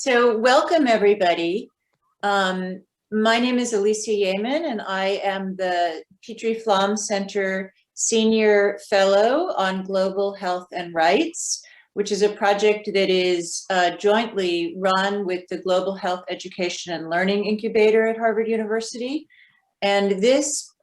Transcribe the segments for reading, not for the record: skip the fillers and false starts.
So welcome everybody. My name is Alicia Yeaman and I am the Petrie-Flom Center Senior Fellow on Global Health and Rights, which is a project that is jointly run with the Global Health Education and Learning Incubator at Harvard University. And this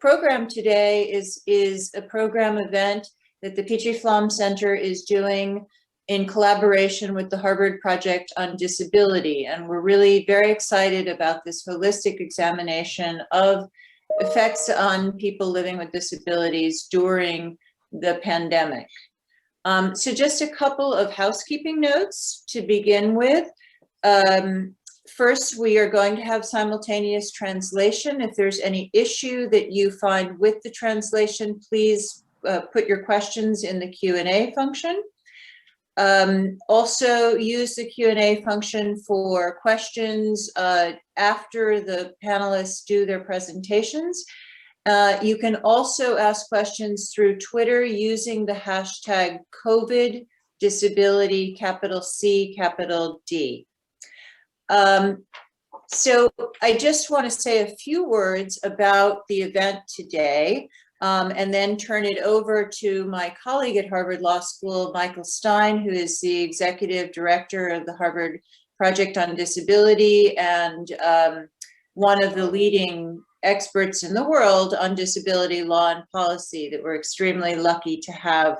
program today is a program event that the Petrie-Flom Center is doing in collaboration with the Harvard Project on Disability. And we're really very excited about this holistic examination of effects on people living with disabilities during the pandemic. So just a couple of housekeeping notes to begin with. First, we are going to have simultaneous translation. If there's any issue that you find with the translation, please put your questions in the Q&A function. Also use the Q&A function for questions after the panelists do their presentations. You can also ask questions through Twitter using the hashtag COVID disability, capital C, capital D. So I just want to say a few words about the event today. And then turn it over to my colleague at Harvard Law School, Michael Stein, who is the executive director of the Harvard Project on Disability and one of the leading experts in the world on disability law and policy that we're extremely lucky to have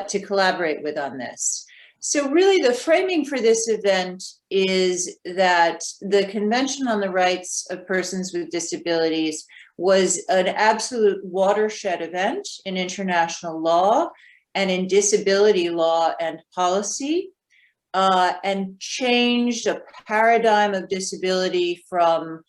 to collaborate with on this. So really the framing for this event is that the Convention on the Rights of Persons with Disabilities was an absolute watershed event in international law and in disability law and policy, and changed a paradigm of disability from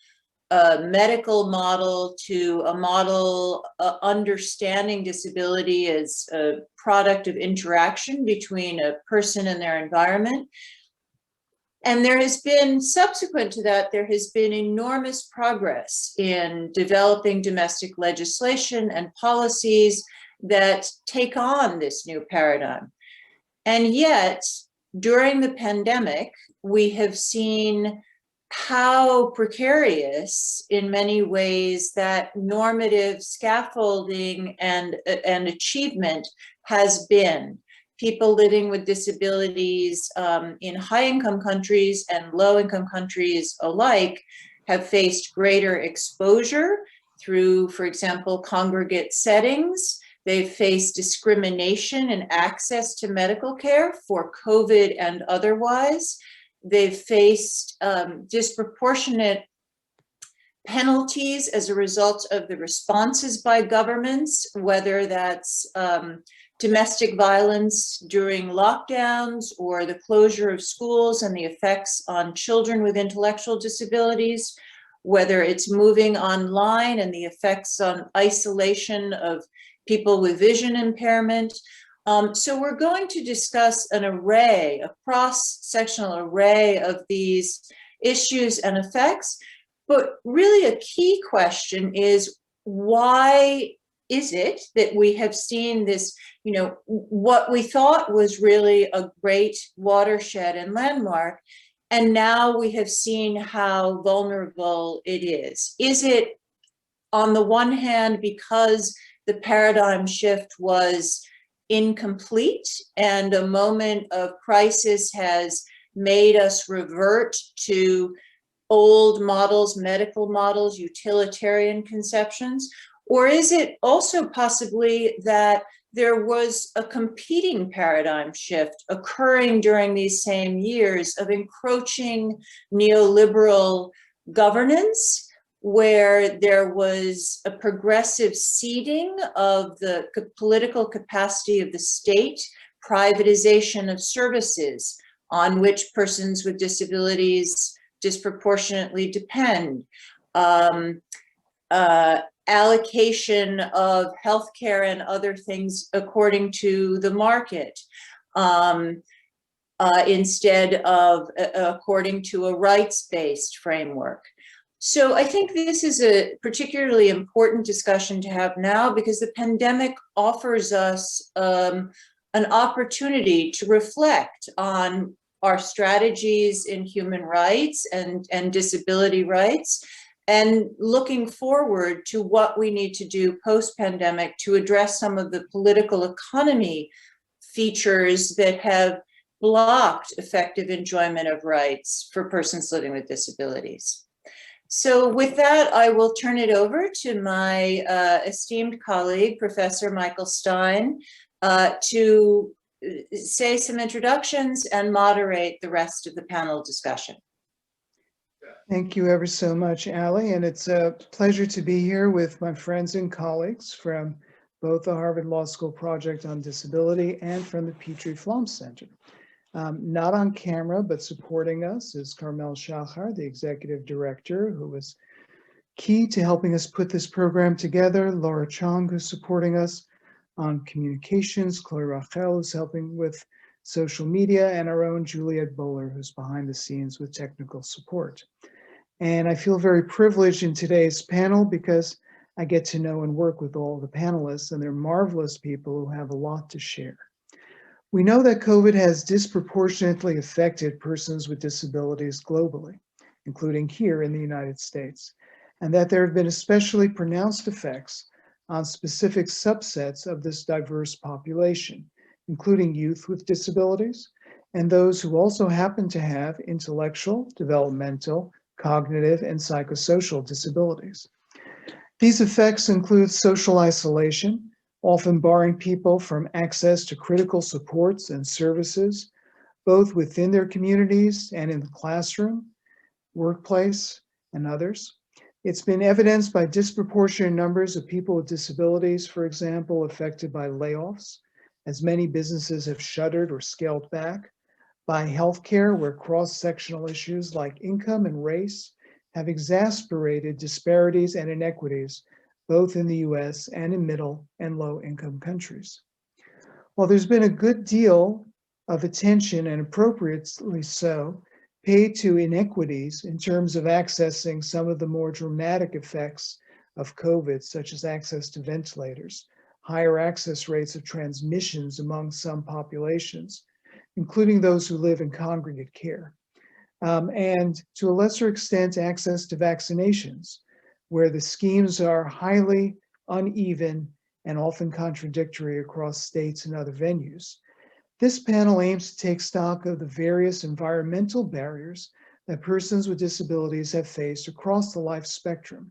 a medical model to a model understanding disability as a product of interaction between a person and their environment. And there has been, subsequent to that, there has been enormous progress in developing domestic legislation and policies that take on this new paradigm. And yet, during the pandemic, we have seen how precarious, in many ways, that normative scaffolding and achievement has been. People living with disabilities in high-income countries and low-income countries alike have faced greater exposure through, for example, congregate settings. They've faced discrimination in access to medical care for COVID and otherwise. They've faced disproportionate penalties as a result of the responses by governments, whether that's domestic violence during lockdowns or the closure of schools and the effects on children with intellectual disabilities, whether it's moving online and the effects on isolation of people with vision impairment. So we're going to discuss an array, a cross-sectional array of these issues and effects, but really a key question is, why is it that we have seen this, what we thought was really a great watershed and landmark, and now we have seen how vulnerable it is? Is it, on the one hand, because the paradigm shift was incomplete and a moment of crisis has made us revert to old models, medical models, utilitarian conceptions? Or is it also possibly that there was a competing paradigm shift occurring during these same years of encroaching neoliberal governance, where there was a progressive ceding of the political capacity of the state, privatization of services on which persons with disabilities disproportionately depend, allocation of healthcare and other things according to the market, instead of according to a rights-based framework. So I think this is a particularly important discussion to have now, because the pandemic offers us an opportunity to reflect on our strategies in human rights and disability rights, and looking forward to what we need to do post-pandemic to address some of the political economy features that have blocked effective enjoyment of rights for persons living with disabilities. So with that, I will turn it over to my esteemed colleague, Professor Michael Stein, to say some introductions and moderate the rest of the panel discussion. Thank you ever so much, Allie, and it's a pleasure to be here with my friends and colleagues from both the Harvard Law School Project on Disability and from the Petrie-Flom Center. Not on camera, but supporting us is Carmel Shachar, the Executive Director, who was key to helping us put this program together, Laura Chong, who's supporting us on communications, Chloe Rachel, who's helping with social media, and our own Juliet Bowler, who's behind the scenes with technical support. And I feel very privileged in today's panel because I get to know and work with all the panelists, and they're marvelous people who have a lot to share. We know that COVID has disproportionately affected persons with disabilities globally, including here in the United States, and that there have been especially pronounced effects on specific subsets of this diverse population, including youth with disabilities and those who also happen to have intellectual, developmental, cognitive, and psychosocial disabilities. These effects include social isolation, often barring people from access to critical supports and services, both within their communities and in the classroom, workplace, and others. It's been evidenced by disproportionate numbers of people with disabilities, for example, affected by layoffs, as many businesses have shuttered or scaled back, by healthcare, where cross-sectional issues like income and race have exacerbated disparities and inequities, both in the US and in middle and low-income countries. While there's been a good deal of attention, and appropriately so, paid to inequities in terms of accessing some of the more dramatic effects of COVID, such as access to ventilators, higher access rates of transmissions among some populations, including those who live in congregate care, and to a lesser extent, access to vaccinations, where the schemes are highly uneven and often contradictory across states and other venues. This panel aims to take stock of the various environmental barriers that persons with disabilities have faced across the life spectrum,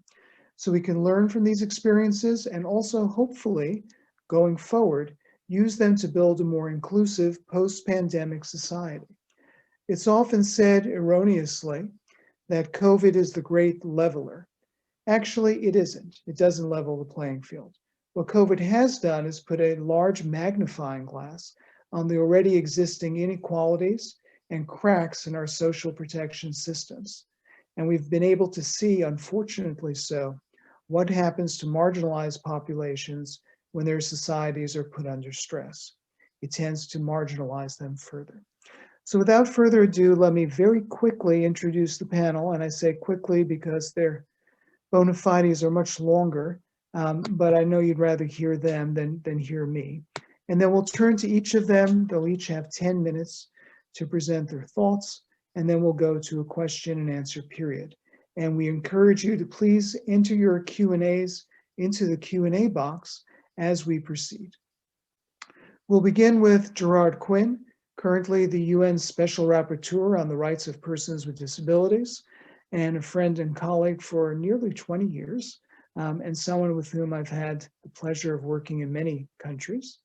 so we can learn from these experiences and also, hopefully, going forward, use them to build a more inclusive post-pandemic society. It's often said erroneously that COVID is the great leveler. Actually, it isn't. It doesn't level the playing field. What COVID has done is put a large magnifying glass on the already existing inequalities and cracks in our social protection systems. And we've been able to see, unfortunately so, what happens to marginalized populations when their societies are put under stress. It tends to marginalize them further. So without further ado, let me very quickly introduce the panel, and I say quickly because their bona fides are much longer, but I know you'd rather hear them than hear me. And then we'll turn to each of them. They'll each have 10 minutes to present their thoughts, and then we'll go to a question and answer period. And we encourage you to please enter your Q&As into the Q&A box as we proceed. We'll begin with Gerard Quinn, currently the UN Special Rapporteur on the Rights of Persons with Disabilities, and a friend and colleague for nearly 20 years, and someone with whom I've had the pleasure of working in many countries.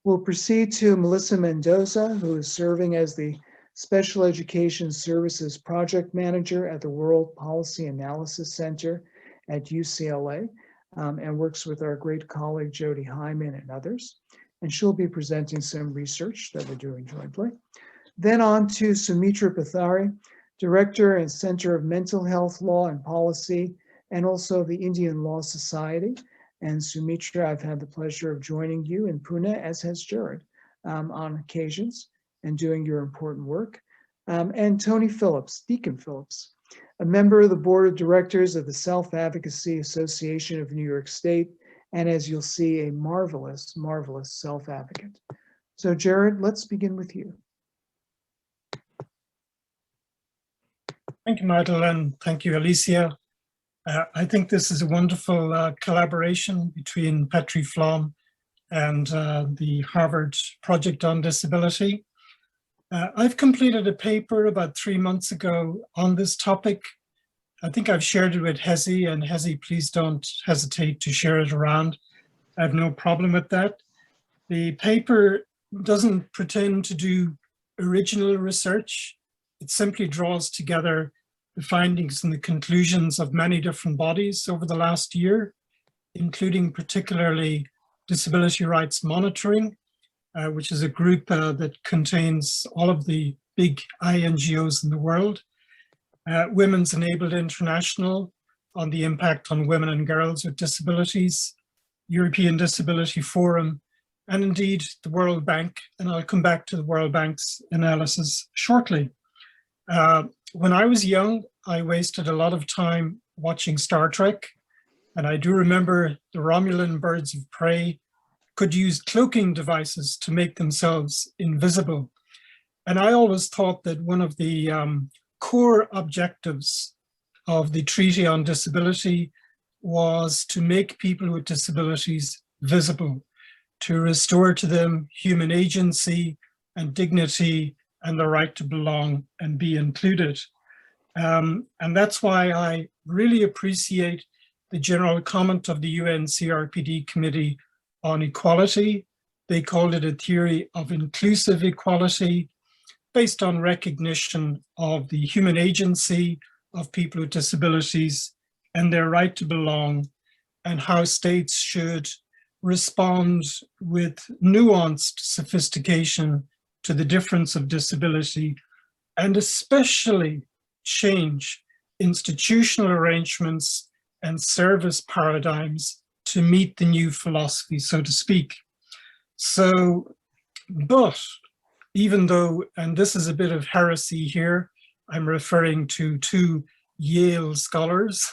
We'll proceed to Melissa Mendoza, who is serving as the Special Education Services Project Manager at the World Policy Analysis Center at UCLA, and works with our great colleague Jody Hyman and others. And she'll be presenting some research that we're doing jointly. Then on to Sumitra Pathari, Director and Center of Mental Health Law and Policy, and also the Indian Law Society. And Sumitra, I've had the pleasure of joining you in Pune, as has Jared, on occasions, and doing your important work. And Tony Phillips, Deacon Phillips, a member of the Board of Directors of the Self-Advocacy Association of New York State, and as you'll see, a marvelous, marvelous self-advocate. So Jared, let's begin with you. Thank you, Michael, and thank you, Alicia. I think this is a wonderful collaboration between Petrie-Flom and the Harvard Project on Disability. I've completed a paper about 3 months ago on this topic. I think I've shared it with Hezi, and Hezi, please don't hesitate to share it around. I have no problem with that. The paper doesn't pretend to do original research. It simply draws together the findings and the conclusions of many different bodies over the last year, including particularly Disability Rights Monitoring, which is a group that contains all of the big INGOs in the world, Women's Enabled International on the impact on women and girls with disabilities, European Disability Forum, and indeed the World Bank, and I'll come back to the World Bank's analysis shortly. When I was young, I wasted a lot of time watching Star Trek, and I do remember the Romulan birds of prey could use cloaking devices to make themselves invisible. And I always thought that one of the core objectives of the Treaty on Disability was to make people with disabilities visible, to restore to them human agency and dignity and the right to belong and be included. And that's why I really appreciate the general comment of the UN CRPD Committee on Equality. They called it a theory of inclusive equality based on recognition of the human agency of people with disabilities and their right to belong, and how states should respond with nuanced sophistication to the difference of disability, and especially change institutional arrangements and service paradigms to meet the new philosophy, so to speak. So, but even though, and this is a bit of heresy here, I'm referring to two Yale scholars,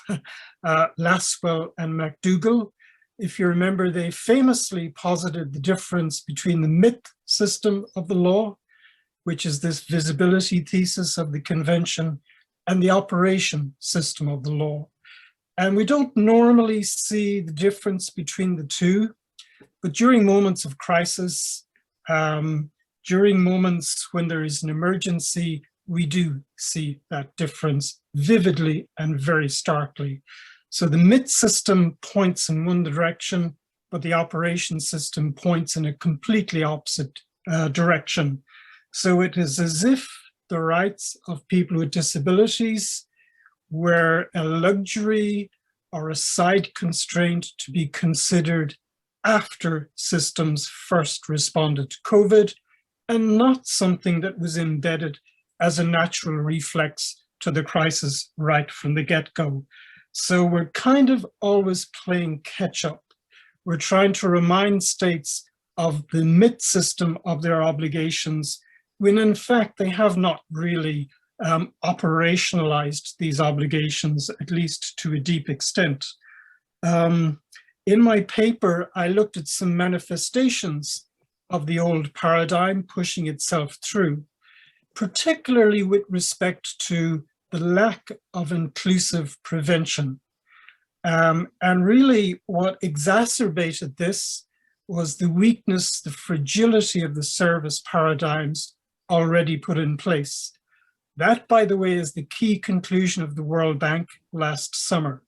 Lasswell and McDougall. If you remember, they famously posited the difference between the myth system of the law, which is this visibility thesis of the convention, and the operation system of the law. And we don't normally see the difference between the two, but during moments of crisis, during moments when there is an emergency, we do see that difference vividly and very starkly. So the myth system points in one direction, but the operation system points in a completely opposite direction. So it is as if the rights of people with disabilities were a luxury or a side constraint to be considered after systems first responded to COVID, and not something that was embedded as a natural reflex to the crisis right from the get-go. So we're kind of always playing catch-up. We're trying to remind states of the myth system of their obligations, when in fact they have not really operationalized these obligations, at least to a deep extent. In my paper, I looked at some manifestations of the old paradigm pushing itself through, particularly with respect to the lack of inclusive prevention. And really what exacerbated this was the weakness, the fragility of the service paradigms already put in place. That, by the way, is the key conclusion of the World Bank last summer,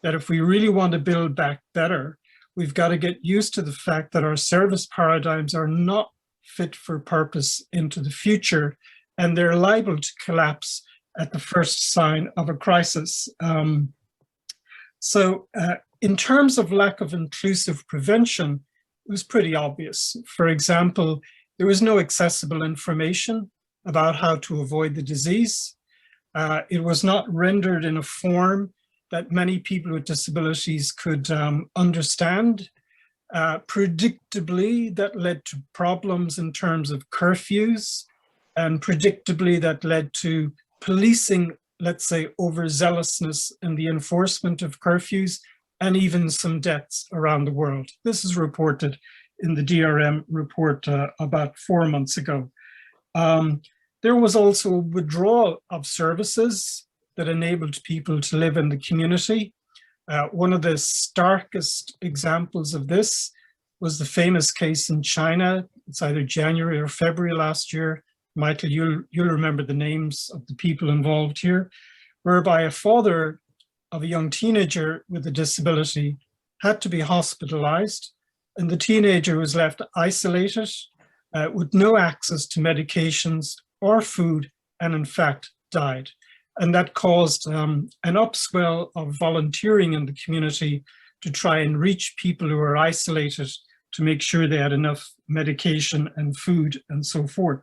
that if we really want to build back better, we've got to get used to the fact that our service paradigms are not fit for purpose into the future, and they're liable to collapse at the first sign of a crisis. In terms of lack of inclusive prevention, it was pretty obvious. For example, there was no accessible information about how to avoid the disease. It was not rendered in a form that many people with disabilities could understand. Predictably, that led to problems in terms of curfews, and predictably that led to policing, let's say, overzealousness in the enforcement of curfews, and even some deaths around the world. This is reported in the DRM report about 4 months ago. There was also withdrawal of services that enabled people to live in the community. One of the starkest examples of this was the famous case in China. It's either January or February last year. Michael, you'll remember the names of the people involved here, whereby a father of a young teenager with a disability had to be hospitalized, and the teenager was left isolated with no access to medications or food, and in fact died. And that caused an upswell of volunteering in the community to try and reach people who are isolated, to make sure they had enough medication and food and so forth.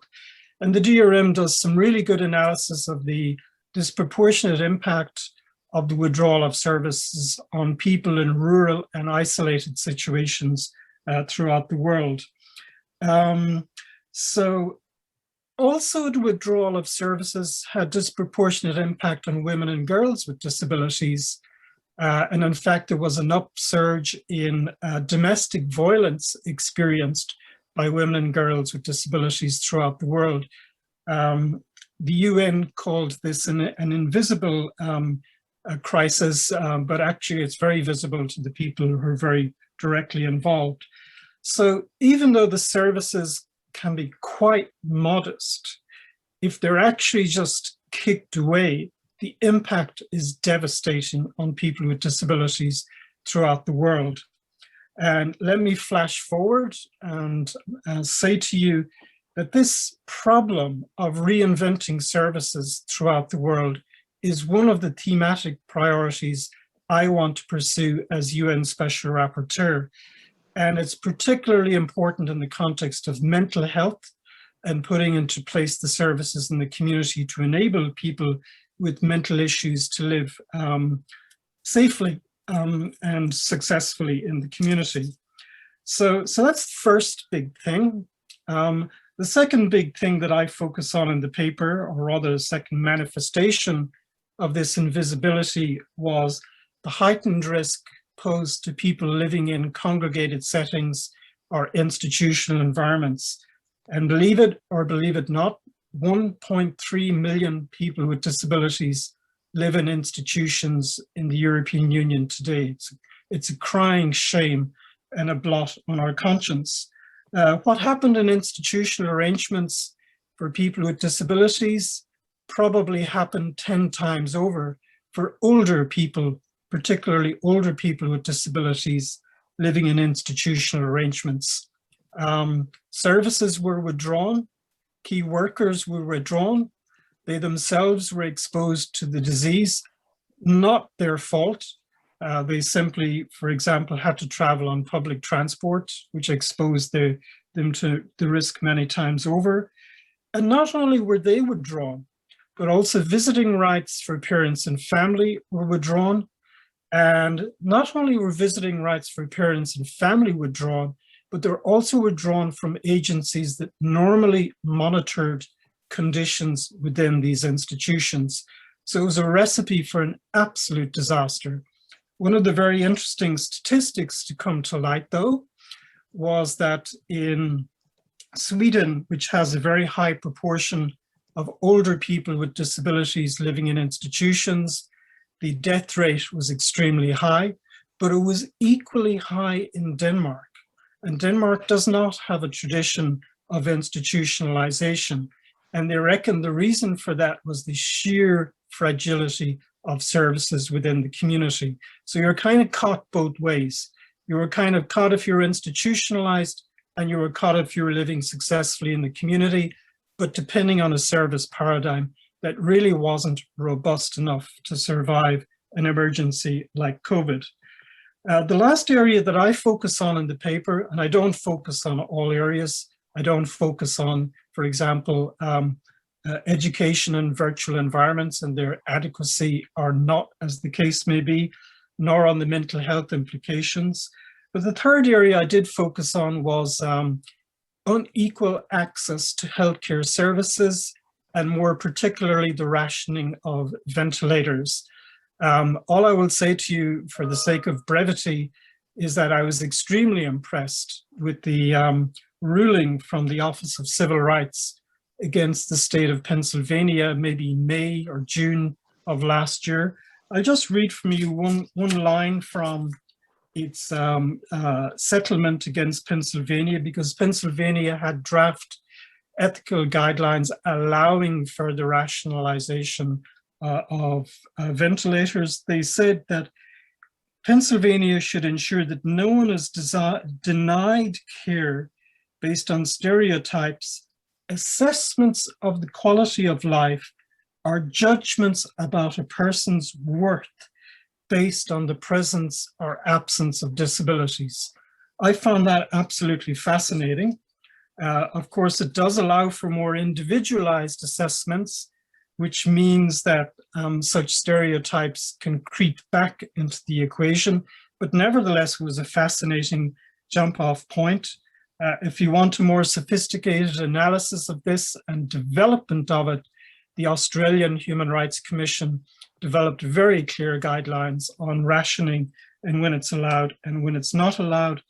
And the DRM does some really good analysis of the disproportionate impact of the withdrawal of services on people in rural and isolated situations throughout the world. So also the withdrawal of services had disproportionate impact on women and girls with disabilities. And in fact, there was an upsurge in domestic violence experienced by women and girls with disabilities throughout the world. The UN called this an invisible crisis, but actually it's very visible to the people who are very directly involved. So even though the services can be quite modest, if they're actually just kicked away, the impact is devastating on people with disabilities throughout the world. And let me flash forward and say to you that this problem of reinventing services throughout the world is one of the thematic priorities I want to pursue as UN Special Rapporteur. And it's particularly important in the context of mental health and putting into place the services in the community to enable people with mental issues to live safely and successfully in the community. So that's the first big thing. The second big thing that I focus on in the paper, or rather the second manifestation of this invisibility, was the heightened risk posed to people living in congregated settings or institutional environments. And believe it or believe it not, 1.3 million people with disabilities live in institutions in the European Union today. It's a crying shame and a blot on our conscience. What happened in institutional arrangements for people with disabilities probably happened 10 times over for older people, particularly older people with disabilities living in institutional arrangements. Services were withdrawn, key workers were withdrawn, they themselves were exposed to the disease, not their fault. They simply, for example, had to travel on public transport, which exposed them to the risk many times over. And not only were they withdrawn, but also visiting rights for parents and family were withdrawn. And not only were visiting rights for parents and family withdrawn, but they're also withdrawn from agencies that normally monitored conditions within these institutions. So it was a recipe for an absolute disaster. One of the very interesting statistics to come to light, though, was that in Sweden, which has a very high proportion of older people with disabilities living in institutions, the death rate was extremely high, but it was equally high in Denmark. And Denmark does not have a tradition of institutionalization. And they reckon the reason for that was the sheer fragility of services within the community. So you're kind of caught both ways. You were kind of caught if you're institutionalized, and you were caught if you were living successfully in the community, but depending on a service paradigm that really wasn't robust enough to survive an emergency like COVID. The last area that I focus on in the paper, and I don't focus on all areas, I don't focus on, for example, education in virtual environments and their adequacy or not, as the case may be, nor on the mental health implications. But the third area I did focus on was unequal access to healthcare services, and more particularly the rationing of ventilators. All I will say to you, for the sake of brevity, is that I was extremely impressed with the ruling from the Office of Civil Rights against the state of Pennsylvania, maybe May or June of last year. I'll just read from you one line from its settlement against Pennsylvania, because Pennsylvania had draft ethical guidelines allowing further rationalization of ventilators. They said that Pennsylvania should ensure that no one is denied care based on stereotypes, assessments of the quality of life, or judgments about a person's worth based on the presence or absence of disabilities. I found that absolutely fascinating. Of course, it does allow for more individualized assessments, which means that such stereotypes can creep back into the equation, but nevertheless, it was a fascinating jump-off point. If you want a more sophisticated analysis of this and development of it, the Australian Human Rights Commission developed very clear guidelines on rationing and when it's allowed and when it's not allowed.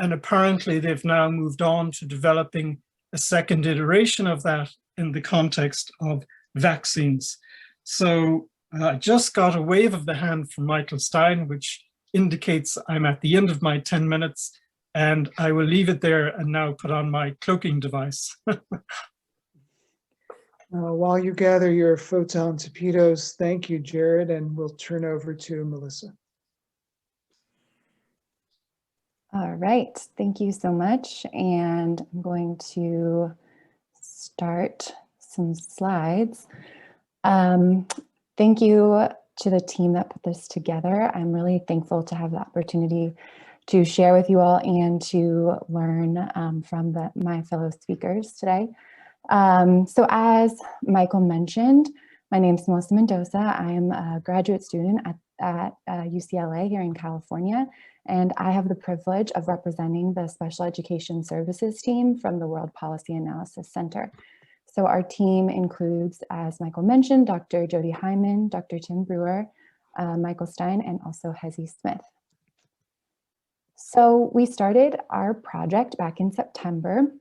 And apparently they've now moved on to developing a second iteration of that in the context of vaccines. So I just got a wave of the hand from Michael Stein, which indicates I'm at the end of my 10 minutes, and I will leave it there and now put on my cloaking device. While you gather your photon torpedoes, thank you, Jared, and we'll turn over to Melissa. All right, thank you so much. And I'm going to start some slides. Thank you to the team that put this together. I'm really thankful to have the opportunity to share with you all and to learn from my fellow speakers today. So as Michael mentioned, my name is Melissa Mendoza. I am a graduate student at UCLA here in California, and I have the privilege of representing the Special Education Services team from the World Policy Analysis Center. So our team includes, as Michael mentioned, Dr. Jody Hyman, Dr. Tim Brewer, Michael Stein, and also Hezzy Smith. So we started our project back in September,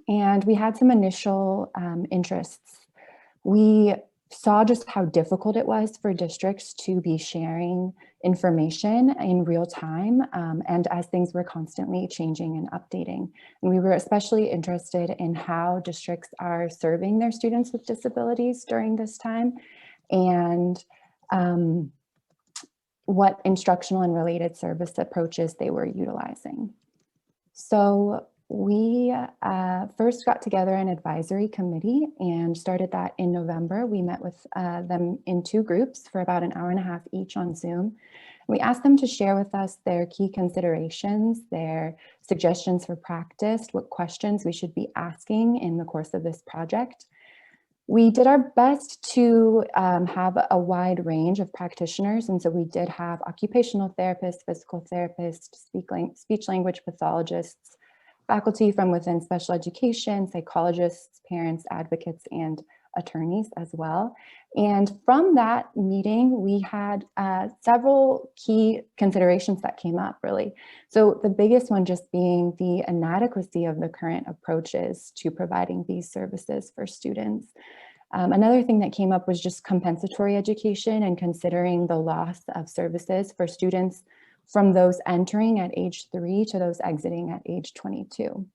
and we had some initial interests. We saw just how difficult it was for districts to be sharing information in real time, and as things were constantly changing and updating. And we were especially interested in how districts are serving their students with disabilities during this time, and what instructional and related service approaches they were utilizing. So we first got together an advisory committee and started that in November. We met with them in 2 groups for about an hour and a half each on Zoom. We asked them to share with us their key considerations, their suggestions for practice, what questions we should be asking in the course of this project. We did our best to have a wide range of practitioners, and so we did have occupational therapists, physical therapists, speech language pathologists, faculty from within special education, psychologists, parents, advocates, and attorneys as well. And from that meeting, we had several key considerations that came up, really. So the biggest one just being the inadequacy of the current approaches to providing these services for students. Another thing that came up was just compensatory education and considering the loss of services for students from those entering at age 3 to those exiting at age 22.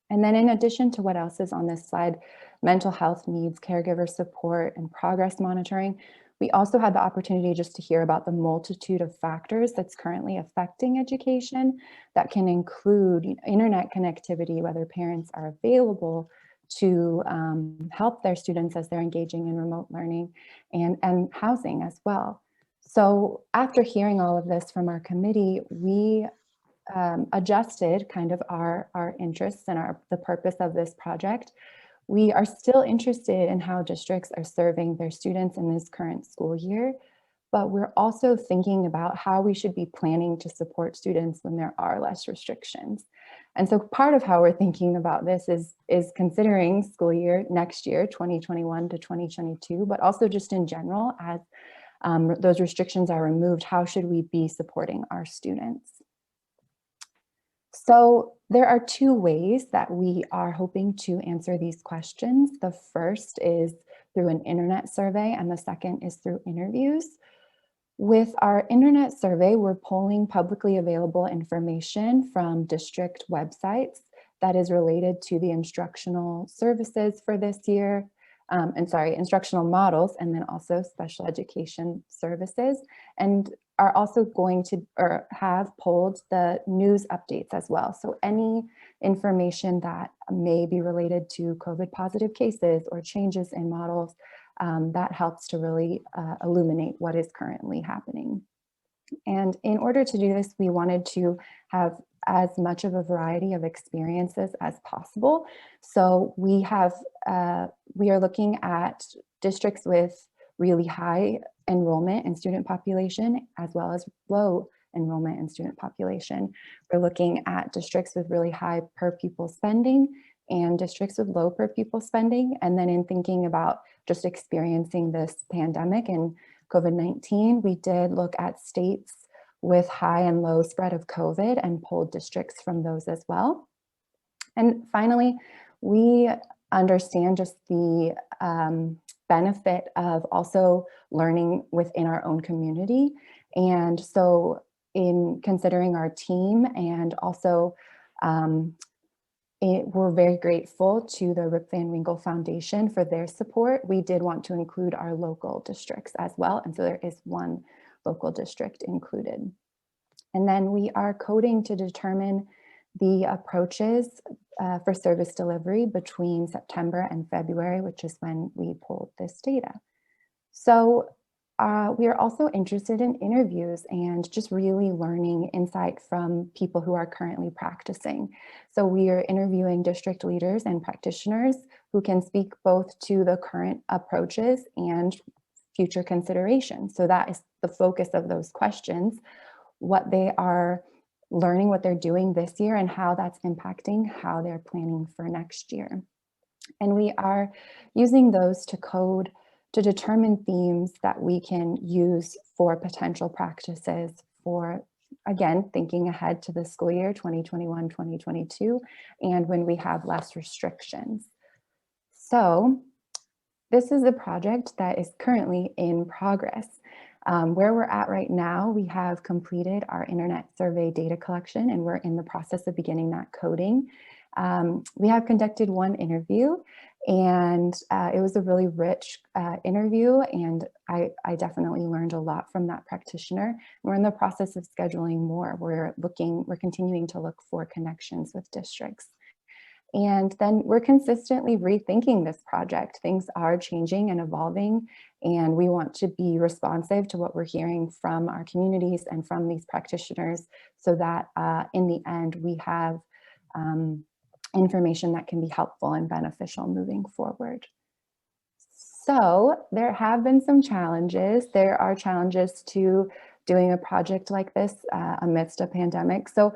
And then in addition to what else is on this slide, mental health needs, caregiver support, and progress monitoring, we also had the opportunity just to hear about the multitude of factors that's currently affecting education that can include internet connectivity, whether parents are available to help their students as they're engaging in remote learning, and housing as well. So after hearing all of this from our committee, we adjusted kind of our interests and the purpose of this project. We are still interested in how districts are serving their students in this current school year, but we're also thinking about how we should be planning to support students when there are less restrictions. And so part of how we're thinking about this is considering school year next year, 2021 to 2022, but also just in general, as those restrictions are removed, how should we be supporting our students? So there are 2 ways that we are hoping to answer these questions. The first is through an internet survey, and the second is through interviews. With our internet survey, we're polling publicly available information from district websites that is related to the instructional services for this year, instructional models, and then also special education services, and are also going to, or have polled the news updates as well. So any information that may be related to COVID positive cases or changes in models, that helps to really illuminate what is currently happening. And in order to do this, we wanted to have as much of a variety of experiences as possible. So we are looking at districts with really high enrollment and student population, as well as low enrollment and student population. We're looking at districts with really high per pupil spending and districts with low per pupil spending. And then in thinking about just experiencing this pandemic and COVID-19, we did look at states with high and low spread of COVID and polled districts from those as well. And finally, we understand just the benefit of also learning within our own community. And so in considering our team, and also we're very grateful to the Rip Van Winkle Foundation for their support. We did want to include our local districts as well. And so there is one local district included. And then we are coding to determine the approaches for service delivery between September and February, which is when we pulled this data. So we are also interested in interviews and just really learning insight from people who are currently practicing. So we are interviewing district leaders and practitioners who can speak both to the current approaches and future considerations. So that is the focus of those questions, what they are learning, what they're doing this year, and how that's impacting how they're planning for next year. And we are using those to code to determine themes that we can use for potential practices for, again, thinking ahead to the school year 2021-2022, and when we have less restrictions. So this is a project that is currently in progress. Where we're at right now, we have completed our internet survey data collection, and we're in the process of beginning that coding. We have conducted one interview, and it was a really rich interview, and I definitely learned a lot from that practitioner. We're in the process of scheduling more. We're continuing to look for connections with districts. And then we're consistently rethinking this project. Things are changing and evolving, and we want to be responsive to what we're hearing from our communities and from these practitioners, so that in the end we have information that can be helpful and beneficial moving forward. So there have been some challenges. There are challenges to doing a project like this amidst a pandemic. So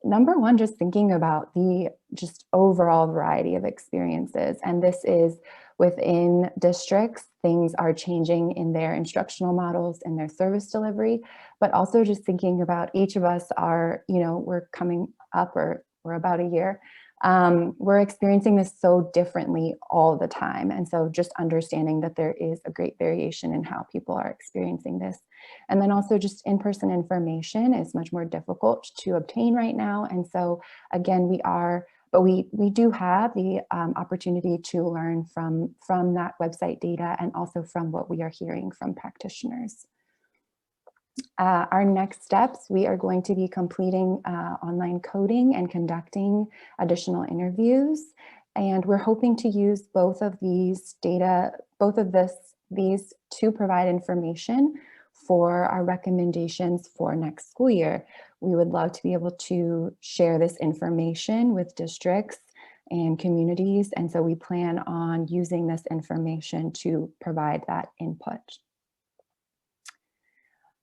number one, just thinking about the just overall variety of experiences. And this is within districts, things are changing in their instructional models and their service delivery, but also just thinking about each of us are, we're coming up, or we're about a year. We're experiencing this so differently all the time. And so just understanding that there is a great variation in how people are experiencing this. And then also just in-person information is much more difficult to obtain right now. And so again, we do have the opportunity to learn from that website data, and also from what we are hearing from practitioners. Our next steps, we are going to be completing online coding and conducting additional interviews. And we're hoping to use both of these to provide information for our recommendations for next school year. We would love to be able to share this information with districts and communities. And so we plan on using this information to provide that input.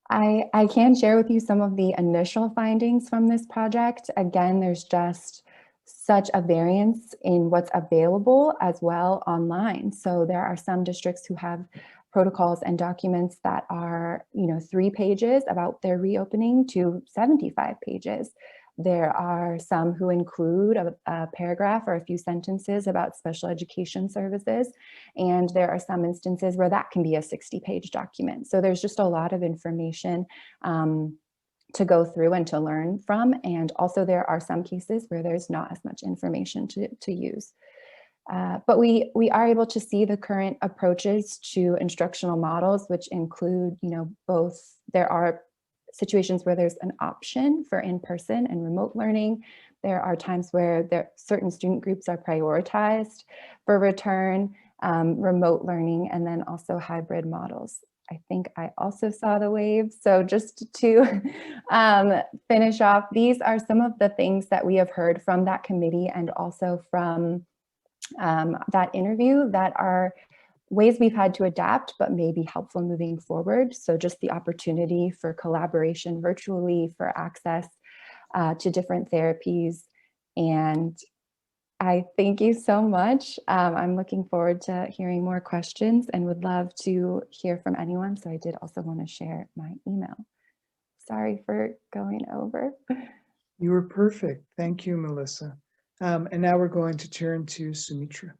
I can share with you some of the initial findings from this project. Again, there's just such a variance in what's available as well online. So there are some districts who have protocols and documents that are, 3 pages about their reopening to 75 pages. There are some who include a paragraph or a few sentences about special education services. And there are some instances where that can be a 60-page document. So there's just a lot of information to go through and to learn from. And also there are some cases where there's not as much information to use. But we are able to see the current approaches to instructional models, which include, both there are situations where there's an option for in-person and remote learning. There are times where certain student groups are prioritized for return, remote learning, and then also hybrid models. I think I also saw the wave. So just to finish off, these are some of the things that we have heard from that committee and also from that interview that are ways we've had to adapt, but may be helpful moving forward. So just the opportunity for collaboration virtually, for access to different therapies. And I thank you so much. I'm looking forward to hearing more questions and would love to hear from anyone. So I did also want to share my email. Sorry for going over. You were perfect. Thank you, Melissa. And now we're going to turn to Sumitra.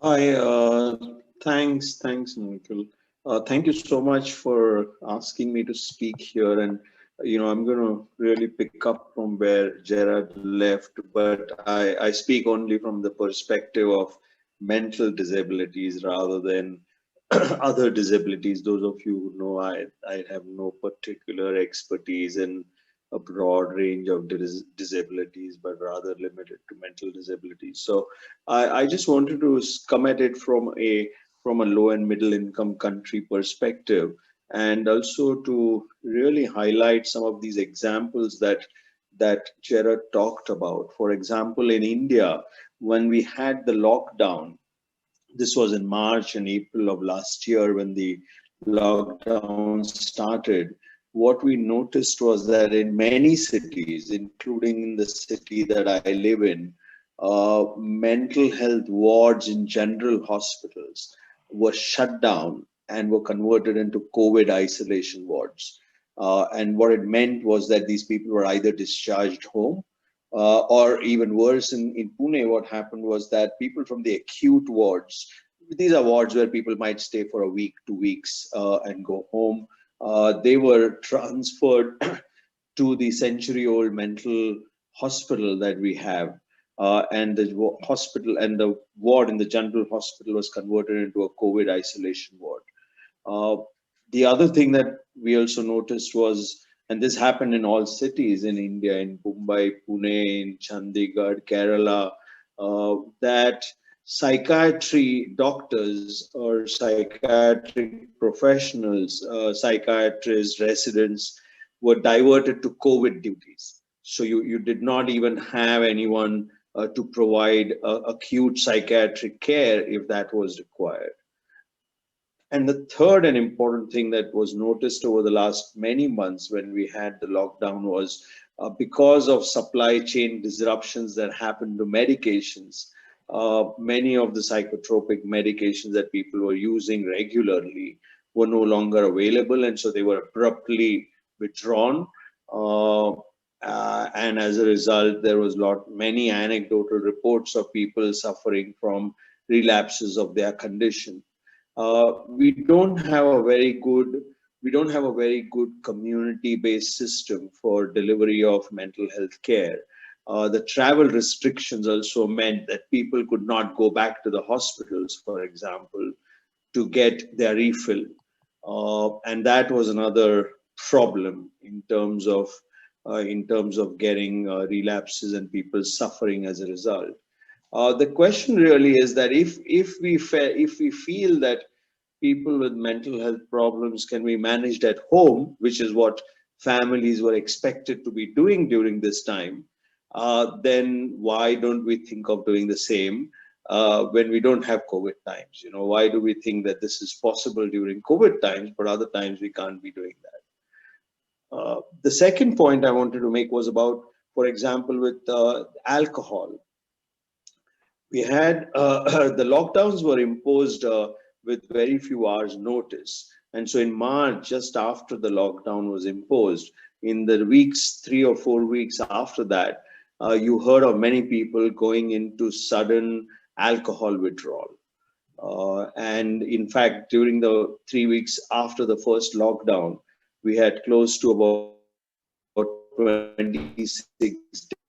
Hi, thanks, Michael. Thank you so much for asking me to speak here. And, I'm going to really pick up from where Gerard left, but I speak only from the perspective of mental disabilities rather than other disabilities. Those of you who know, I have no particular expertise in a broad range of disabilities, but rather limited to mental disabilities. So I just wanted to come at it from a low and middle income country perspective, and also to really highlight some of these examples that Gerard talked about. For example, in India, when we had the lockdown, this was in March and April of last year when the lockdown started, what we noticed was that in many cities, including in the city that I live in, mental health wards in general hospitals were shut down and were converted into COVID isolation wards. And what it meant was that these people were either discharged home, or even worse, in Pune, what happened was that people from the acute wards, these are wards where people might stay for a week, 2 weeks, and go home. They were transferred to the century-old mental hospital that we have, and the hospital and the ward in the general hospital was converted into a COVID isolation ward. The other thing that we also noticed was, and this happened in all cities in India, in Mumbai, Pune, in Chandigarh, Kerala, that psychiatry doctors or psychiatric professionals, psychiatrists, residents were diverted to COVID duties. So you did not even have anyone to provide acute psychiatric care if that was required. And the third and important thing that was noticed over the last many months when we had the lockdown was because of supply chain disruptions that happened to medications, many of the psychotropic medications that people were using regularly were no longer available, and so they were abruptly withdrawn. And as a result, there was many anecdotal reports of people suffering from relapses of their condition. We don't have a very good community-based system for delivery of mental health care. The travel restrictions also meant that people could not go back to the hospitals, for example, to get their refill. And that was another problem in terms of getting relapses and people suffering as a result. The question really is that if we feel that people with mental health problems can be managed at home, which is what families were expected to be doing during this time, then why don't we think of doing the same when we don't have COVID times? Why do we think that this is possible during COVID times, but other times we can't be doing that? The second point I wanted to make was about, for example, with alcohol. We had the lockdowns were imposed with very few hours notice. And so in March, just after the lockdown was imposed, in the weeks, 3 or 4 weeks after that, you heard of many people going into sudden alcohol withdrawal. And in fact, during the 3 weeks after the first lockdown, we had close to about 26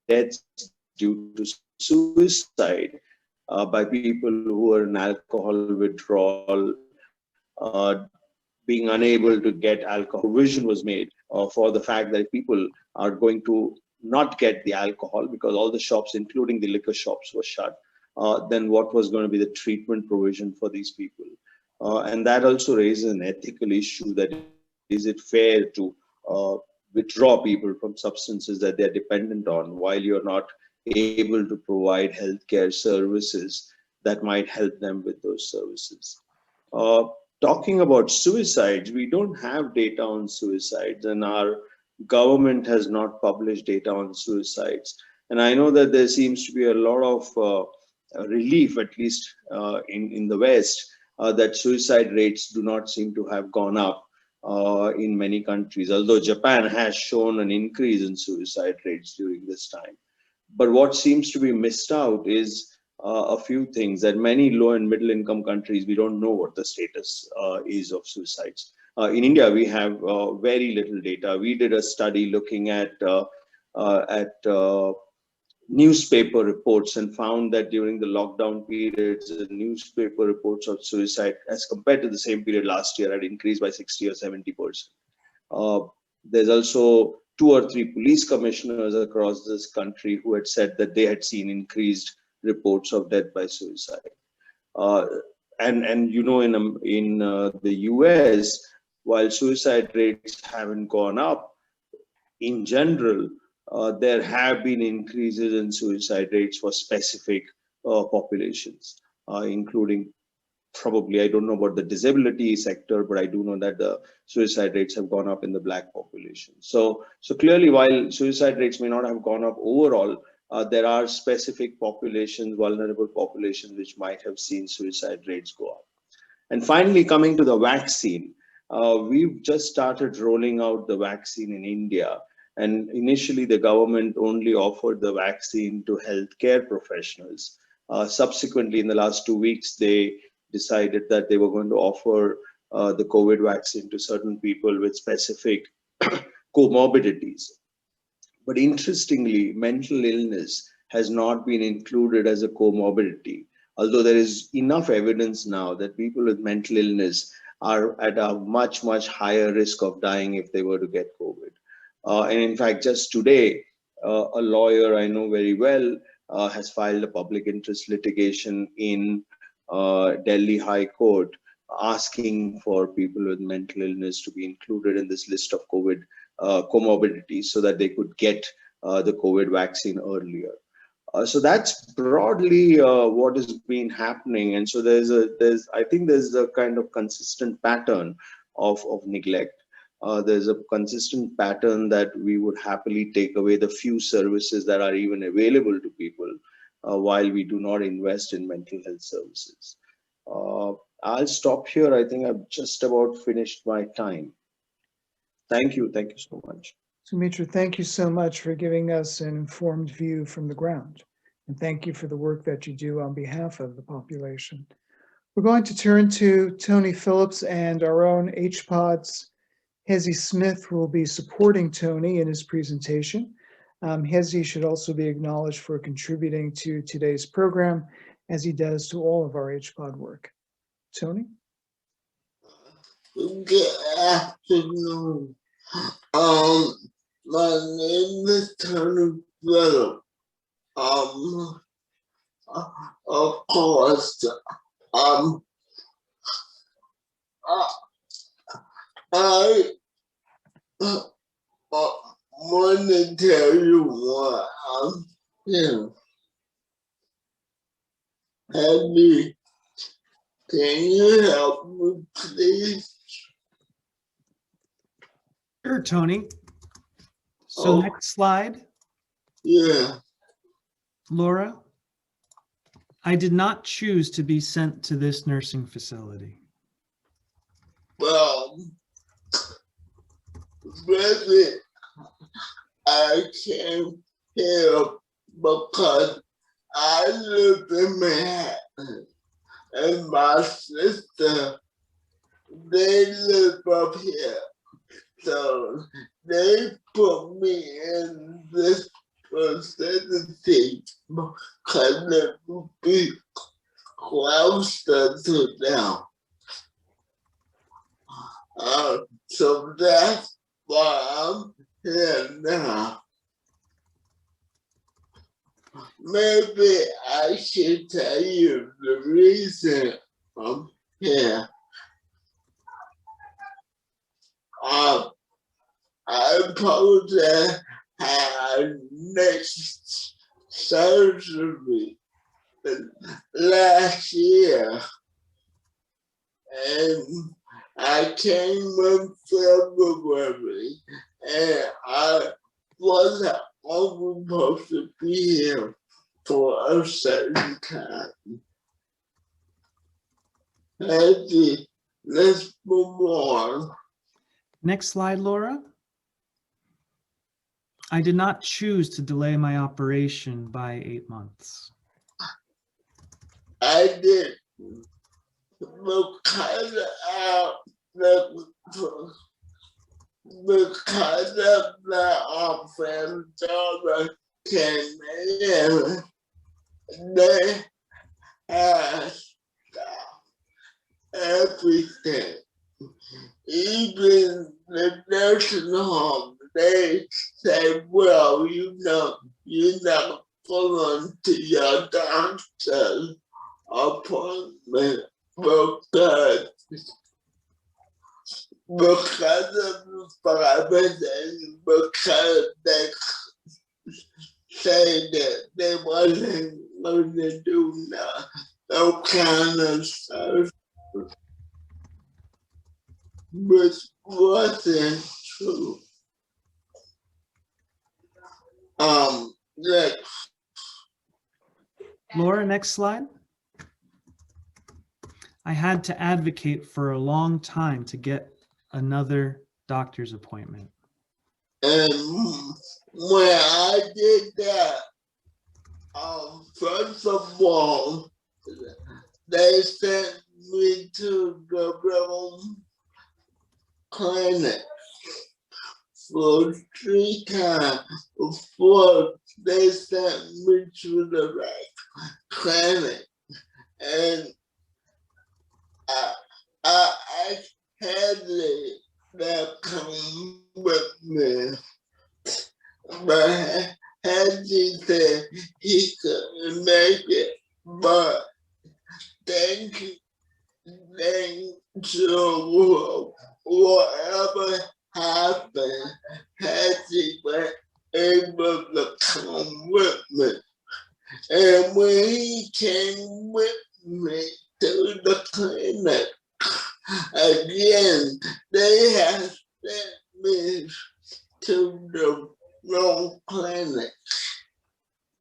deaths due to suicide by people who were in alcohol withdrawal, being unable to get alcohol. Provision was made for the fact that people are going to not get the alcohol because all the shops, including the liquor shops, were shut. Then what was going to be the treatment provision for these people? And that also raises an ethical issue, that is it fair to withdraw people from substances that they're dependent on while you're not able to provide healthcare services that might help them with those services. Talking about suicides, we don't have data on suicides, and our government has not published data on suicides. And I know that there seems to be a lot of relief, at least in the West, that suicide rates do not seem to have gone up in many countries, although Japan has shown an increase in suicide rates during this time. But what seems to be missed out is a few things, that many low and middle income countries, we don't know what the status is of suicides. In India, we have very little data. We did a study looking at newspaper reports and found that during the lockdown periods, the newspaper reports of suicide as compared to the same period last year had increased by 60 or 70%. There's also 2 or 3 police commissioners across this country who had said that they had seen increased reports of death by suicide. And you know, in the US, while suicide rates haven't gone up, in general, there have been increases in suicide rates for specific populations, including probably, I don't know about the disability sector, but I do know that the suicide rates have gone up in the Black population. So clearly, while suicide rates may not have gone up overall, there are specific populations, vulnerable populations, which might have seen suicide rates go up. And finally, coming to the vaccine, we've just started rolling out the vaccine in India. And initially, the government only offered the vaccine to healthcare professionals. Subsequently, in the last 2 weeks, they decided that they were going to offer the COVID vaccine to certain people with specific comorbidities. But interestingly, mental illness has not been included as a comorbidity, although there is enough evidence now that people with mental illness are at a much, much higher risk of dying if they were to get COVID. And in fact, just today, a lawyer I know very well has filed a public interest litigation in Delhi High Court asking for people with mental illness to be included in this list of COVID comorbidities so that they could get the COVID vaccine earlier. So that's broadly what has been happening. And so I think there's a kind of consistent pattern of neglect. There's a consistent pattern that we would happily take away the few services that are even available to people while we do not invest in mental health services. I'll stop here. I think I've just about finished my time. Thank you. Thank you so much. Sumitra, thank you so much for giving us an informed view from the ground. And thank you for the work that you do on behalf of the population. We're going to turn to Tony Phillips and our own HPOD's Hezi Smith will be supporting Tony in his presentation. Hezi should also be acknowledged for contributing to today's program, as he does to all of our HPOD work. Tony? Good afternoon. My name is Tony Phillips. Of course, I want to tell you what I'm feeling. Abby, can you help me, please? Sure, Tony. So next slide. Yeah. Laura, I did not choose to be sent to this nursing facility. Well, really, I came here because I live in Manhattan, and my sister, they live up here. So they put me in this facility because it would be closer to them. So that's why I'm here now. Maybe I should tell you the reason I'm here. I probably had next surgery last year, and I came in February, and I wasn't supposed to be here for a certain time. Let's move on. Next slide, Laura. I did not choose to delay my operation by 8 months. I did because of the offense came in, they had stopped everything. Even the nursing home, they say, well, you're not going to your doctor's appointment because of the private, because they say that they wasn't going to do no kind of surgery, which wasn't true. Next. Laura, next slide. I had to advocate for a long time to get another doctor's appointment. And when I did that, first of all, they sent me to the wrong clinic for 3 times before they sent me to the right clinic. And I had that come with me, but Handy said he couldn't make it. But thank you, whatever happened, Handy was able to come with me. And when he came with me to the clinic, again, they had sent me to the wrong clinic.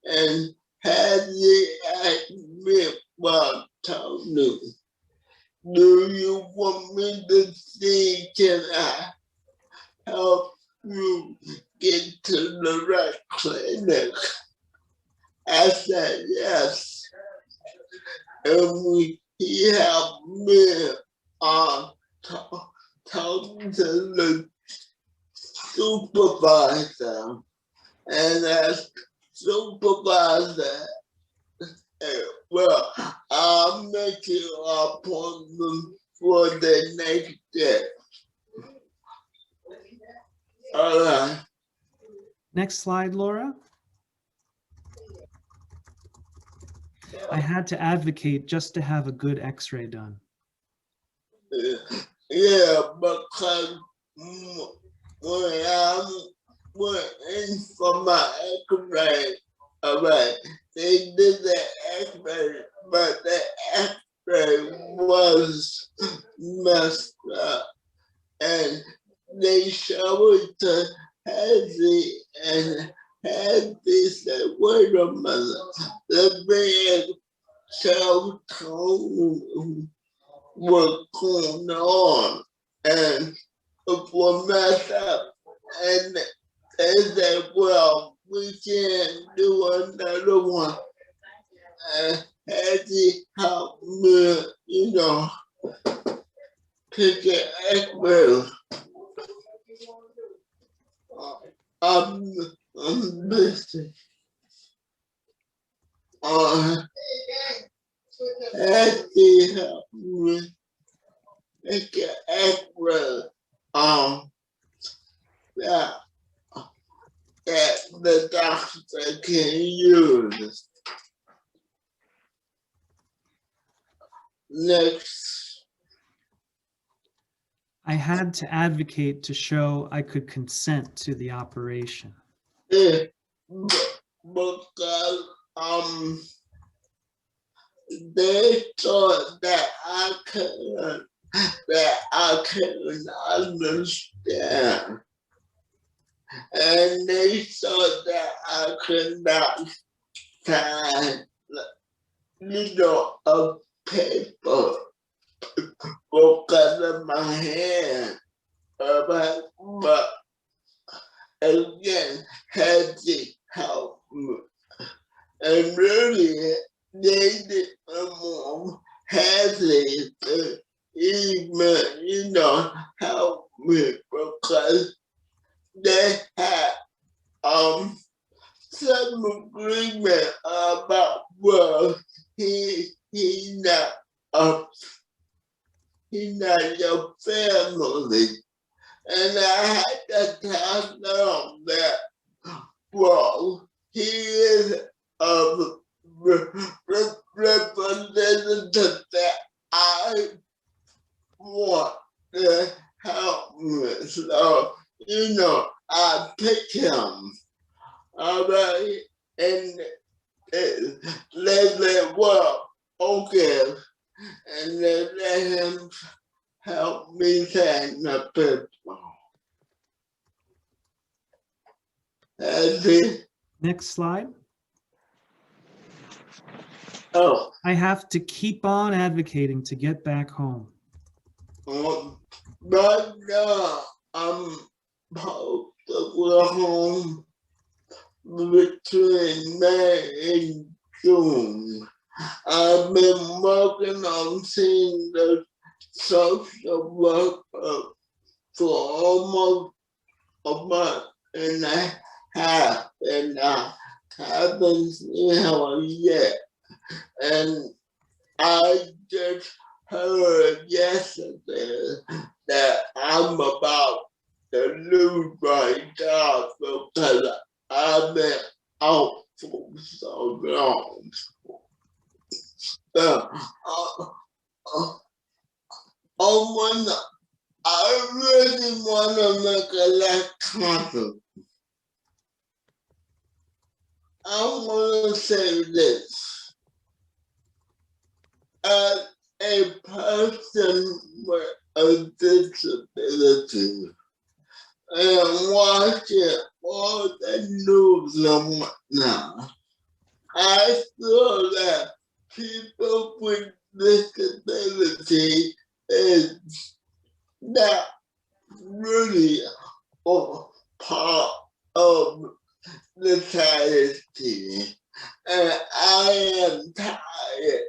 And had you asked me about Tony, do you want me to see, can I help you get to the right clinic? I said yes. And he helped me talk to the supervisor. And as supervisor, well, I'll make you an appointment for the next day. All right. Next slide, Laura. I had to advocate just to have a good x-ray done. Yeah, because when I went in for my x-ray, all right, they did the x-ray, but the x-ray was messed up. And they showed it to Hattie, and Hattie said, wait a minute, the man cell phone was going on, and it was messed up. And they said, well, we can't do another one. And had to help me, you know, take an X-ray. I'm busy. Had to help me take an X-ray. That the doctor can use. Next. I had to advocate to show I could consent to the operation. Yeah, because they thought that I couldn't understand. And they thought that I could not sign, you know, a paper because of my hand. But again, had to help me. And really, they didn't hesitate to even, you know, help me because they had some agreement about, well, he's not your family. And I had to tell them that, well, he is a representative that I want to help me. So, you know, I pick him. Alright, and they said, well, okay. And they let him help me sign the paper. That's it. Next slide. Oh, I have to keep on advocating to get back home. but I'm supposed to go home between May and June. I've been working on seeing the social worker for almost a month and a half, and I haven't seen her yet. And I just heard yesterday that I'm about to lose my job because I've been out for so long. I really want to make a less content. I want to say this. As a person with a disability and watching all the news and whatnot, I feel that people with disability is not really a part of the society. And I am tired.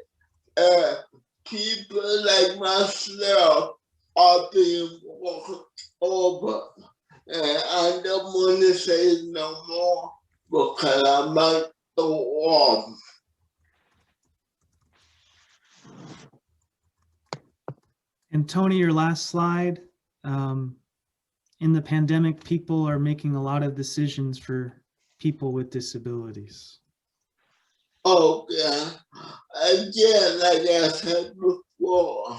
People like myself are being walked over. And I don't want to say no more because I might go off. And Tony, your last slide. In the pandemic, people are making a lot of decisions for people with disabilities. Oh, yeah. Again, like I said before,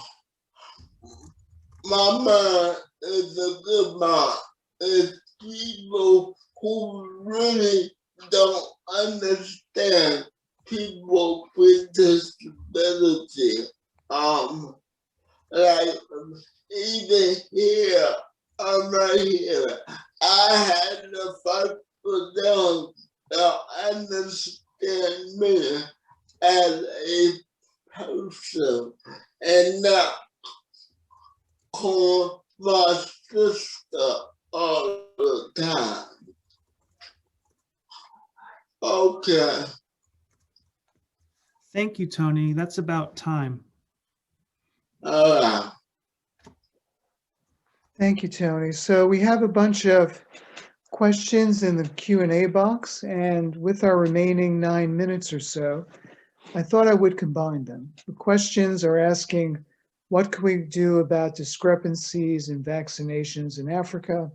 my mind is a good mind. It's people who really don't understand people with disability. Like, even here, I'm right here. I had to fight for them to understand me as a person and not call my sister all the time. Okay. Thank you, Tony. That's about time. All right. Thank you, Tony. So we have a bunch of questions in the Q&A box, and with our remaining 9 minutes or so, I thought I would combine them. The questions are asking, what can we do about discrepancies in vaccinations in Africa?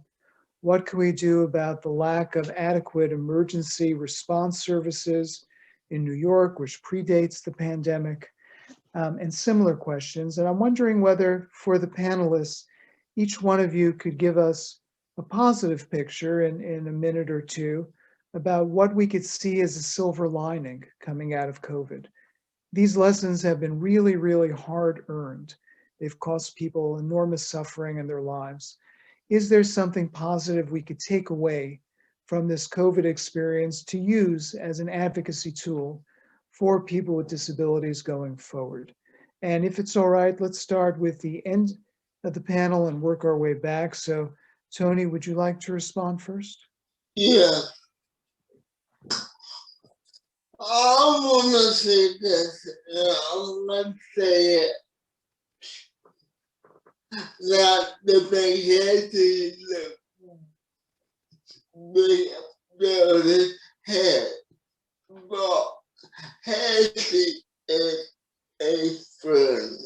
What can we do about the lack of adequate emergency response services in New York, which predates the pandemic? And similar questions. And I'm wondering whether, for the panelists, each one of you could give us a positive picture in a minute or two about what we could see as a silver lining coming out of COVID. These lessons have been really, really hard earned. They've cost people enormous suffering in their lives. Is there something positive we could take away from this COVID experience to use as an advocacy tool for people with disabilities going forward? And if it's all right, let's start with the end of the panel and work our way back. So, Tony, would you like to respond first? Yeah. I want to say this. I'm going to say it. That the behavior the head, but Hattie is a friend.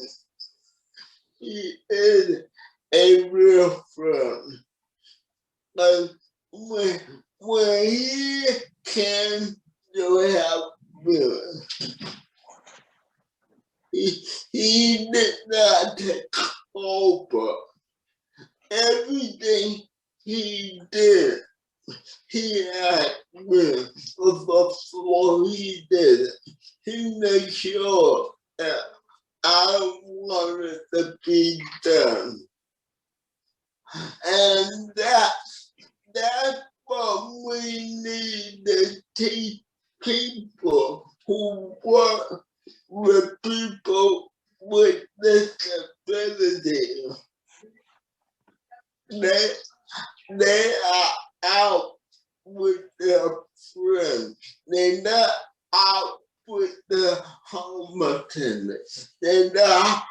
He is a real friend. But when he came to help me, he did not take over. Everything he did, he had me before he did it. He made sure that I wanted to be done. And that's what we need to teach people who work with people with disabilities. They are out with their friends. They're not out with the homeless. They're not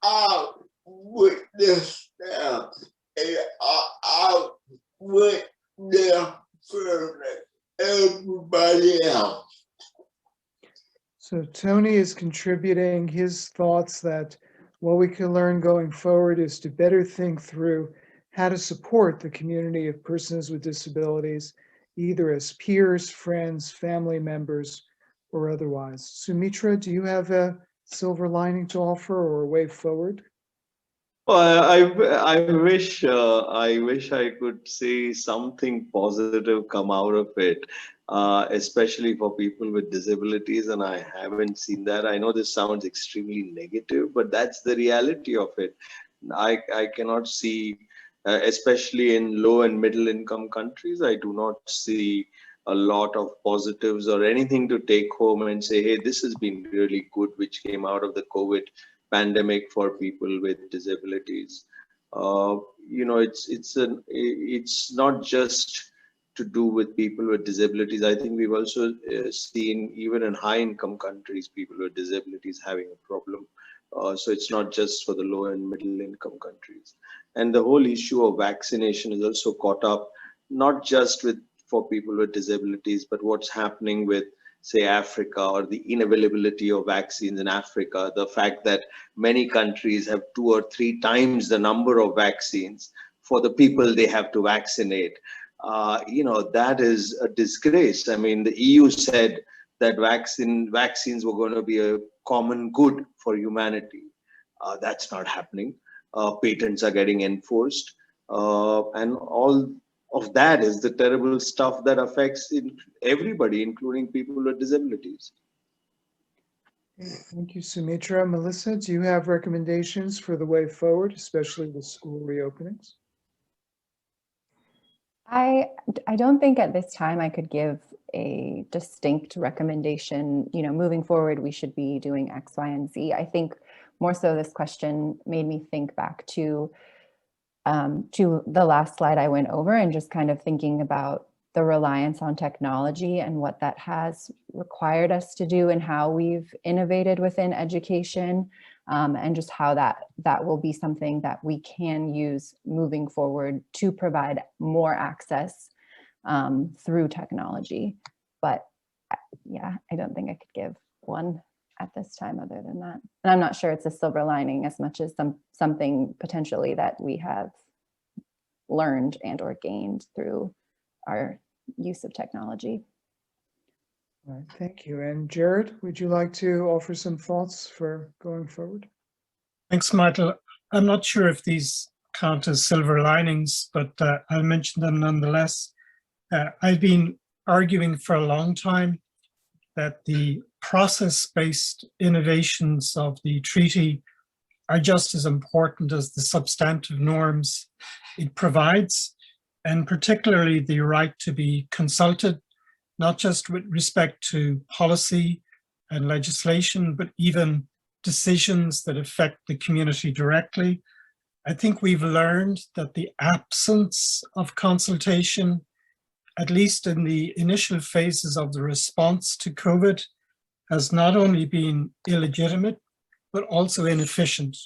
out with the staff. They are out with their friends, everybody else. So Tony is contributing his thoughts that what we can learn going forward is to better think through how to support the community of persons with disabilities, either as peers, friends, family members, or otherwise. Sumitra, do you have a silver lining to offer or a way forward? Well, I wish I could see something positive come out of it, especially for people with disabilities, and I haven't seen that. I know this sounds extremely negative, but that's the reality of it. I cannot see, especially in low and middle income countries, I do not see a lot of positives or anything to take home and say, hey, this has been really good, which came out of the COVID pandemic for people with disabilities. You know, it's not just to do with people with disabilities. I think we've also seen even in high income countries, people with disabilities having a problem. So it's not just for the low and middle income countries. And the whole issue of vaccination is also caught up, not just with for people with disabilities, but what's happening with, say, Africa, or the inavailability of vaccines in Africa, the fact that many countries have 2 or 3 times the number of vaccines for the people they have to vaccinate. You know, that is a disgrace. I mean, the EU said that vaccines were going to be a common good for humanity. That's not happening. Patents are getting enforced, and all of that is the terrible stuff that affects everybody, including people with disabilities. Thank you, Sumitra. Melissa, do you have recommendations for the way forward, especially with school reopenings? I don't think at this time I could give a distinct recommendation, you know, moving forward, we should be doing X, Y, and Z. I think more so this question made me think back to the last slide I went over and just kind of thinking about the reliance on technology and what that has required us to do and how we've innovated within education, and just how that will be something that we can use moving forward to provide more access through technology. But yeah, I don't think I could give one at this time other than that. And I'm not sure it's a silver lining as much as something potentially that we have learned and or gained through our use of technology. All right, thank you. And Jared, would you like to offer some thoughts for going forward? Thanks, Michael. I'm not sure if these count as silver linings, but I'll mention them nonetheless. I've been arguing for a long time that the process-based innovations of the treaty are just as important as the substantive norms it provides, and particularly the right to be consulted, not just with respect to policy and legislation, but even decisions that affect the community directly. I think we've learned that the absence of consultation, at least in the initial phases of the response to COVID, has not only been illegitimate, but also inefficient,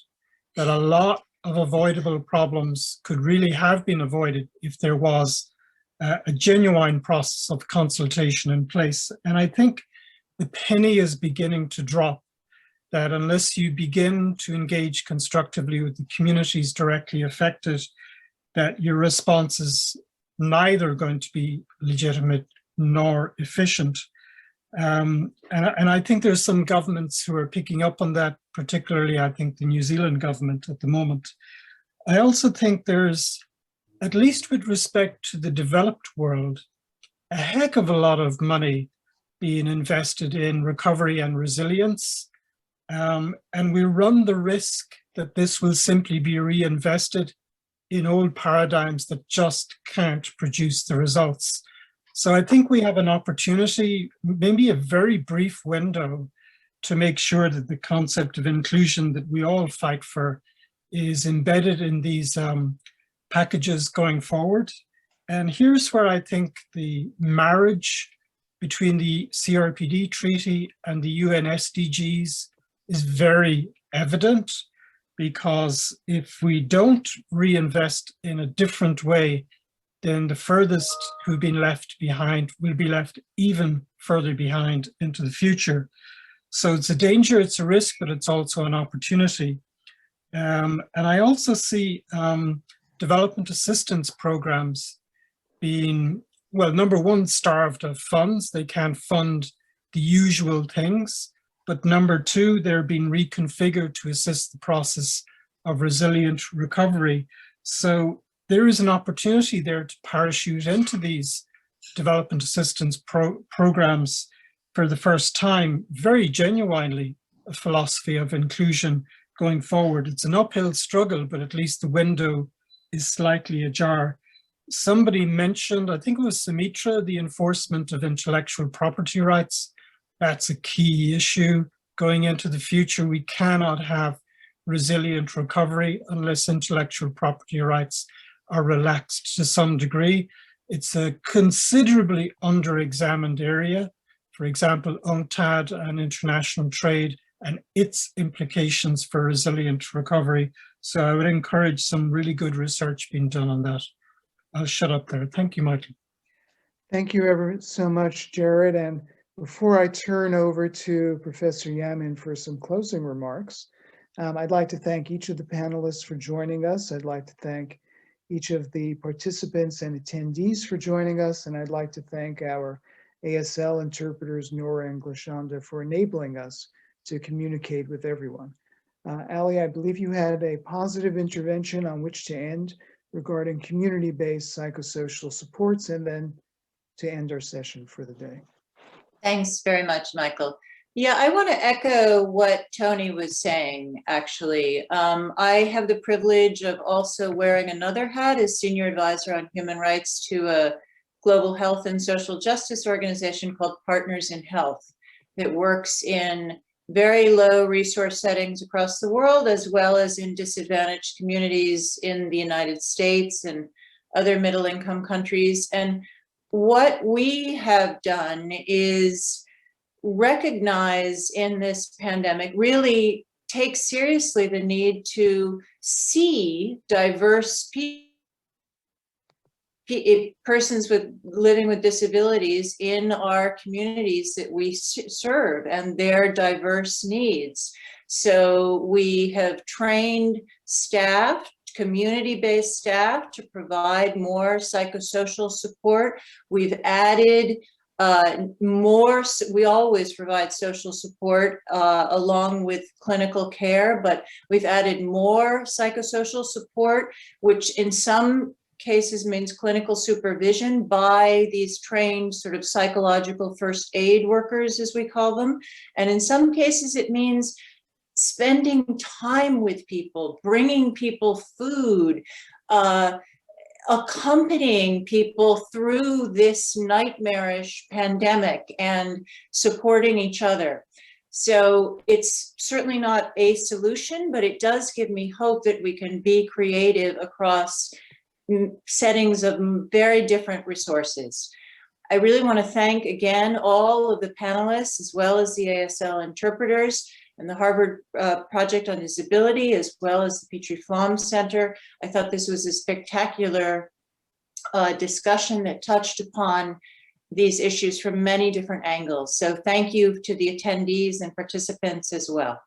that a lot of avoidable problems could really have been avoided if there was a genuine process of consultation in place. And I think the penny is beginning to drop, that unless you begin to engage constructively with the communities directly affected, that your response is neither going to be legitimate nor efficient. And I think there's some governments who are picking up on that, particularly I think the New Zealand government at the moment. I also think there's, at least with respect to the developed world, a heck of a lot of money being invested in recovery and resilience. And we run the risk that this will simply be reinvested in old paradigms that just can't produce the results. So I think we have an opportunity, maybe a very brief window, to make sure that the concept of inclusion that we all fight for is embedded in these packages going forward. And here's where I think the marriage between the CRPD treaty and the UN SDGs is very evident, because if we don't reinvest in a different way, then the furthest who've been left behind will be left even further behind into the future. So it's a danger, it's a risk, but it's also an opportunity. And I also see development assistance programs being, well, number one, starved of funds. They can't fund the usual things. But number two, they're being reconfigured to assist the process of resilient recovery. So there is an opportunity there to parachute into these development assistance programs for the first time, very genuinely, a philosophy of inclusion going forward. It's an uphill struggle, but at least the window is slightly ajar. Somebody mentioned, I think it was Sumitra, the enforcement of intellectual property rights. That's a key issue going into the future. We cannot have resilient recovery unless intellectual property rights are relaxed to some degree. It's a considerably under-examined area. For example, UNCTAD and international trade and its implications for resilient recovery. So I would encourage some really good research being done on that. I'll shut up there. Thank you, Michael. Thank you ever so much, Jared. And before I turn over to Professor Yamin for some closing remarks, I'd like to thank each of the panelists for joining us. I'd like to thank each of the participants and attendees for joining us. And I'd like to thank our ASL interpreters, Nora and Glashanda, for enabling us to communicate with everyone. Ali, I believe you had a positive intervention on which to end regarding community-based psychosocial supports, and then to end our session for the day. Thanks very much, Michael. Yeah, I want to echo what Tony was saying, actually. I have the privilege of also wearing another hat as Senior Advisor on Human Rights to a global health and social justice organization called Partners in Health that works in very low resource settings across the world, as well as in disadvantaged communities in the United States and other middle income countries. And what we have done is recognize in this pandemic, really take seriously the need to see diverse people, persons living with disabilities in our communities that we serve and their diverse needs. So we have trained staff, community-based staff, to provide more psychosocial support. We've added more. We always provide social support along with clinical care, but we've added more psychosocial support, which in some cases means clinical supervision by these trained sort of psychological first aid workers, as we call them. And in some cases, it means spending time with people, bringing people food, accompanying people through this nightmarish pandemic and supporting each other. So it's certainly not a solution, but it does give me hope that we can be creative across settings of very different resources. I really want to thank again all of the panelists, as well as the ASL interpreters and the Harvard Project on Disability, as well as the Petrie-Flom Center. I thought this was a spectacular discussion that touched upon these issues from many different angles. So thank you to the attendees and participants as well.